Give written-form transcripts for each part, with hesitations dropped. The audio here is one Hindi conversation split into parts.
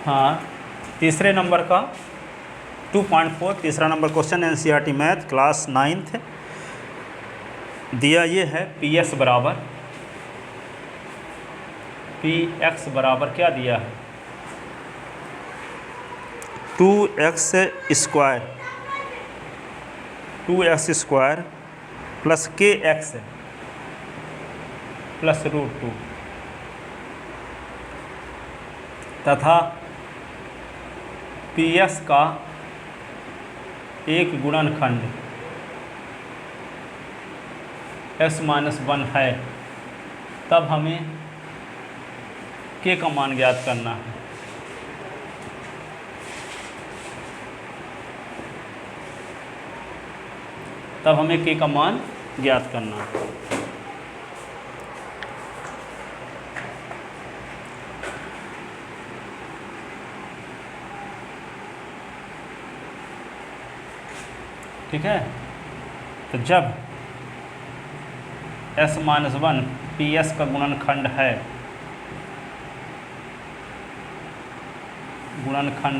हाँ, तीसरे नंबर का 2.4 तीसरा number question NCERT math class 9th दिया ये है पी एक्स बराबर क्या दिया है 2x square plus kx plus √2 तथा पी एक्स का एक गुणनखंड x-1 है, तब हमें k का मान ज्ञात करना है। तब हमें k का मान ज्ञात करना है। ठीक है, तो जब x-1 पी एस का गुणनखंड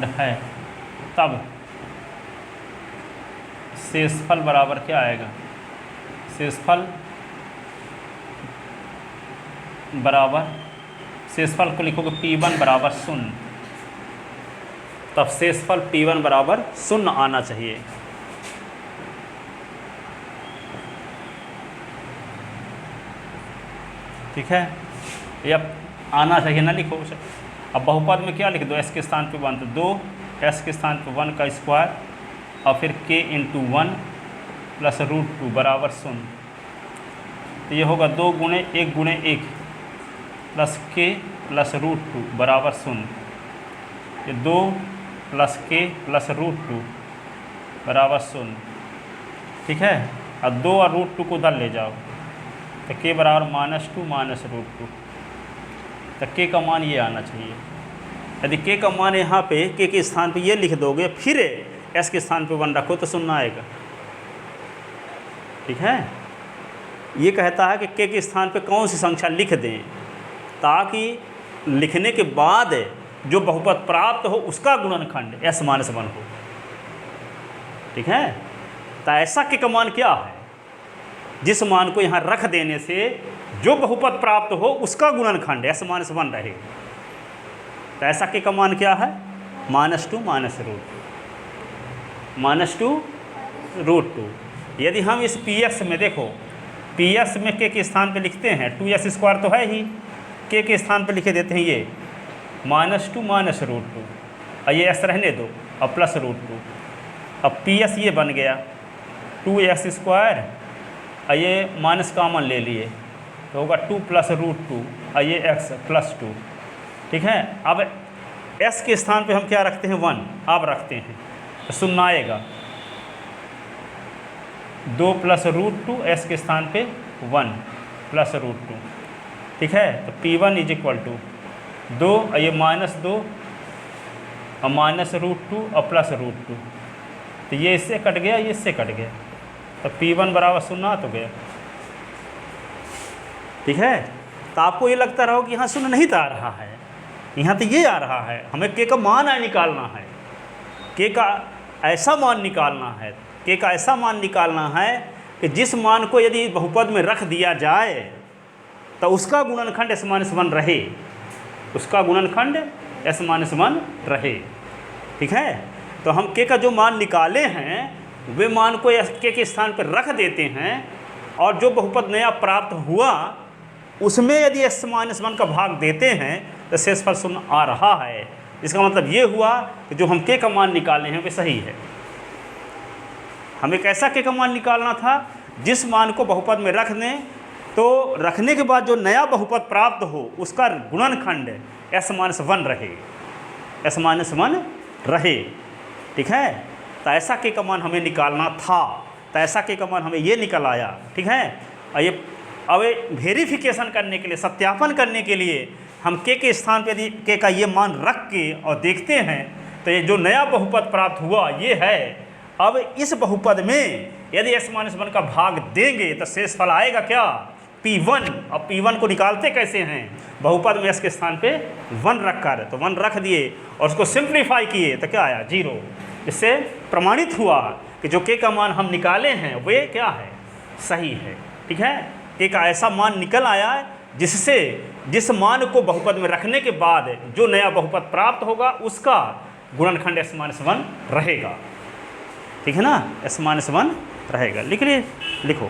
है तब शेषफल बराबर क्या आएगा, शेषफल को लिखोगे P1 बराबर 0, तब शेषफल P1 बराबर 0 आना चाहिए। ठीक है, ये आना चाहिए ना लिखो। अब बहुपद में क्या लिख दो, s के स्थान पे 1 तो 2 s के स्थान पे 1 का स्क्वायर और फिर k × 1 प्लस √2 बराबर 0। तो ये होगा 2 × 1 × 1 प्लस k प्लस √2 बराबर 0। ये 2 प्लस k प्लस √2 बराबर 0। ठीक है, अब 2 और √2 को उधर ले जाओ तो k बराबर -2 √2, तो k का मान ये आना चाहिए। यदि k का मान यहाँ पे k के स्थान पे ये लिख दोगे, फिर s के स्थान पे 1 रखो तो 0 आएगा। ठीक है, ये कहता है कि k के स्थान पे कौन सी संख्या लिख दें ताकि लिखने के बाद जो बहुपद प्राप्त हो उसका गुणनखंड s-1 हो। ठीक है, तो ऐसा k का मान क्या है जिस मान को यहाँ रख देने से जो बहुपद प्राप्त हो उसका गुणनखंड s-1 रहे। तो ऐसा k का मान क्या है, -2 √2। यदि हम इस px में देखो, px में k के स्थान पे लिखते हैं 2s स्क्वायर तो है ही, k के स्थान पे लिखे देते हैं ये -2 √2, और ये s रहने दो और प्लस √2। अब ps ये बन गया 2s स्क्वायर और ये माइनस कॉमन ले लिए तो होगा 2 प्लस √2 और ये x प्लस 2। ठीक है, अब s के स्थान पे हम क्या रखते हैं 1, अब रखते हैं तो 0 आएगा। 2 प्लस √2 s के स्थान पे 1 प्लस √2। ठीक है, तो P1 = 2 और ये -2 और -√2 और प्लस √2, तो ये इससे कट गया, ये इससे कट गया, तो P1 बराबर 0 आ तो गया। ठीक है, तो आपको ये लगता रहो कि यहाँ 0 नहीं तो आ रहा है, यहाँ तो ये आ रहा है। हमें k का मान निकालना है, k का ऐसा मान निकालना है, k का ऐसा मान निकालना है कि जिस मान को यदि बहुपद में रख दिया जाए तो उसका गुणनखंड s-1 रहे, उसका गुणनखंड s-1 रहे। ठीक है, तो हम k का जो मान निकाले हैं वे मान को k के स्थान पर रख देते हैं और जो बहुपद नया प्राप्त हुआ उसमें यदि s-1 का भाग देते हैं तो शेषफल 0 आ रहा है। इसका मतलब ये हुआ कि जो हम k का मान निकाले हैं वे सही है। हमें कैसा k का मान निकालना था, जिस मान को बहुपद में रख दें तो रखने के बाद जो नया बहुपद प्राप्त हो उसका गुणनखंड s-1 रहे, s-1 रहे। ठीक है, तो ऐसा k का मान हमें निकालना था, तो ऐसा k का मान हमें ये निकल आया। ठीक है, और ये अब वेरिफिकेशन करने के लिए, सत्यापन करने के लिए हम k के स्थान पर यदि k का ये मान रख के और देखते हैं तो ये जो नया बहुपद प्राप्त हुआ ये है। अब इस बहुपद में यदि s-1 का भाग देंगे तो शेषफल आएगा क्या, P1। अब P1 को निकालते कैसे हैं? बहुपद में s के स्थान पे 1 रख कर, तो 1 रख दिए और उसको सिंप्लीफाई किए तो क्या आया? 0। इससे प्रमाणित हुआ कि जो k का मान हम निकाले हैं वे क्या है? सही है। ठीक है, k का ऐसा मान निकल आया है जिससे जिस मान को बहुपद में रखने के बाद जो नया बहुपद प्राप्त होगा उसका गुणनखंड s-1 रहेगा। ठीक है ना, s-1 रहेगा। लिख लिए, लिखो।